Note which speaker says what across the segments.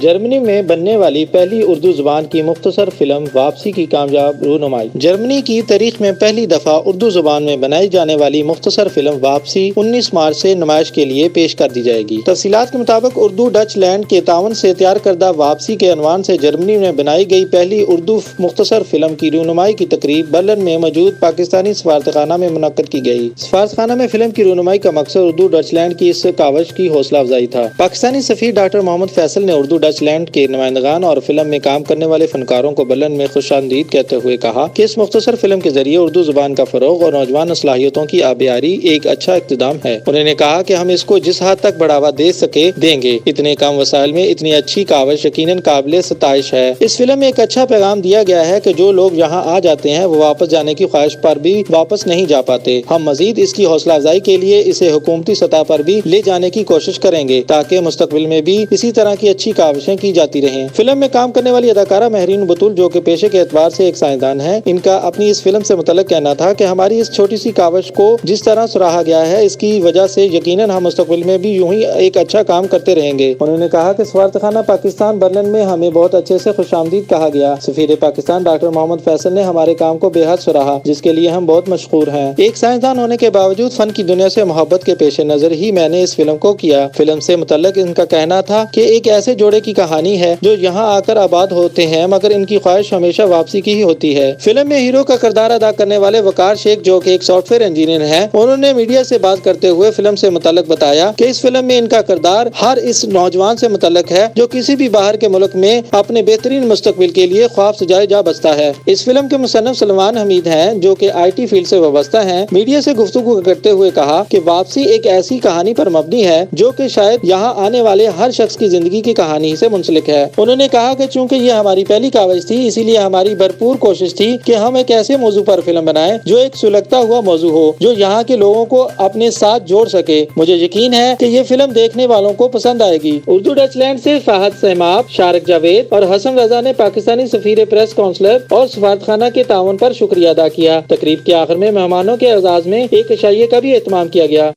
Speaker 1: جرمنی میں بننے والی پہلی اردو زبان کی مختصر فلم واپسی کی کامیاب رونمائی۔ جرمنی کی تاریخ میں پہلی دفعہ اردو زبان میں بنائی جانے والی مختصر فلم واپسی 19 مارچ سے نمائش کے لیے پیش کر دی جائے گی۔ تفصیلات کے مطابق اردو ڈچ لینڈ کے تعاون سے تیار کردہ واپسی کے عنوان سے جرمنی میں بنائی گئی پہلی اردو مختصر فلم کی رونمائی کی تقریب برلن میں موجود پاکستانی سفارتخانہ میں منعقد کی گئی۔ سفارتخانہ میں فلم کی رونمائی کا مقصد اردو ڈچ لینڈ کی اس کاوش کی حوصلہ افزائی تھا۔ پاکستانی سفیر ڈاکٹر محمد فیصل نے اردو ڈچ لینڈ کے نمائندگان اور فلم میں کام کرنے والے فنکاروں کو برلن میں خوش آمدید کہتے ہوئے کہا کہ اس مختصر فلم کے ذریعے اردو زبان کا فروغ اور نوجوان صلاحیتوں کی آبیاری ایک اچھا اقتدام ہے۔ انہوں نے کہا کہ ہم اس کو جس حد تک بڑھاوا دے سکے دیں گے۔ اتنے کم وسائل میں اتنی اچھی کاوش یقیناً قابل ستائش ہے۔ اس فلم میں ایک اچھا پیغام دیا گیا ہے کہ جو لوگ یہاں آ جاتے ہیں وہ واپس جانے کی خواہش پر بھی واپس نہیں جا پاتے۔ ہم مزید اس کی حوصلہ افزائی کے لیے اسے حکومتی سطح پر بھی لے جانے کی کوشش کریں گے تاکہ مستقبل میں بھی اسی طرح کی اچھی کاوشیں کی جاتی رہیں۔ فلم میں کام کرنے والی اداکارہ مہرین بطول جو کہ پیشے کے اعتبار سے ایک سائنسدان ہے، ان کا اپنی اس فلم سے متعلق کہنا تھا کہ ہماری اس چھوٹی سی کاوش کو جس طرح سراہا گیا ہے اس کی وجہ سے یقیناً ہم مستقبل میں بھی یوں ہی ایک اچھا کام کرتے رہیں گے۔ انہوں نے کہا کہ سفارتخانہ پاکستان برلن میں ہمیں بہت اچھے سے خوش آمدید کہا گیا۔ سفیر پاکستان ڈاکٹر محمد فیصل نے ہمارے کام کو بے حد سراہا جس کے لیے ہم بہت مشکور ہیں۔ ایک سائنسدان ہونے کے باوجود فن کی دنیا سے محبت کے پیش نظر ہی میں نے اس فلم کو کیا۔ فلم سے متعلق ان کا کہنا تھا کہ ایک ایسے جوڑے کی کہانی ہے جو یہاں آ کر آباد ہوتے ہیں مگر ان کی خواہش ہمیشہ واپسی کی ہی ہوتی ہے۔ فلم میں ہیرو کا کردار ادا کرنے والے وقار شیخ جو کہ ایک سافٹ ویئر انجینئر ہیں، انہوں نے میڈیا سے بات کرتے ہوئے فلم سے متعلق بتایا کہ اس فلم میں ان کا کردار ہر اس نوجوان سے متعلق ہے جو کسی بھی باہر کے ملک میں اپنے بہترین مستقبل کے لیے خواب سجائے جا بستا ہے۔ اس فلم کے مصنف سلمان حمید ہیں جو کہ IT فیلڈ سے وابستہ ہیں، میڈیا سے گفتگو کرتے ہوئے کہا کہ واپسی ایک ایسی کہانی پر مبنی ہے جو کہ شاید یہاں آنے والے ہر شخص کی زندگی کی کہانی سے منسلک ہے۔ انہوں نے کہا کہ چونکہ یہ ہماری پہلی کاوش تھی اسی لیے ہماری بھرپور کوشش تھی کہ ہم ایک ایسے موضوع پر فلم بنائیں جو ایک سلگتا ہوا موضوع ہو جو یہاں کے لوگوں کو اپنے ساتھ جوڑ سکے۔ مجھے یقین ہے کہ یہ فلم دیکھنے والوں کو پسند آئے گی۔ اردو ڈچ لینڈ سے فہد سیماب، شارق جاوید اور حسن رضا نے پاکستانی سفیر پریس کونسلر اور سفارتخانہ کے تعاون پر شکریہ ادا کیا۔ تقریب کے آخر میں مہمانوں کے اعزاز میں ایک عشائیے کا بھی اہتمام کیا گیا۔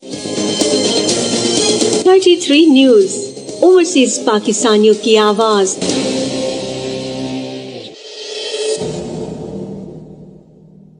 Speaker 2: 33 نیوز، اوورسیز پاکستانیوں کی آواز۔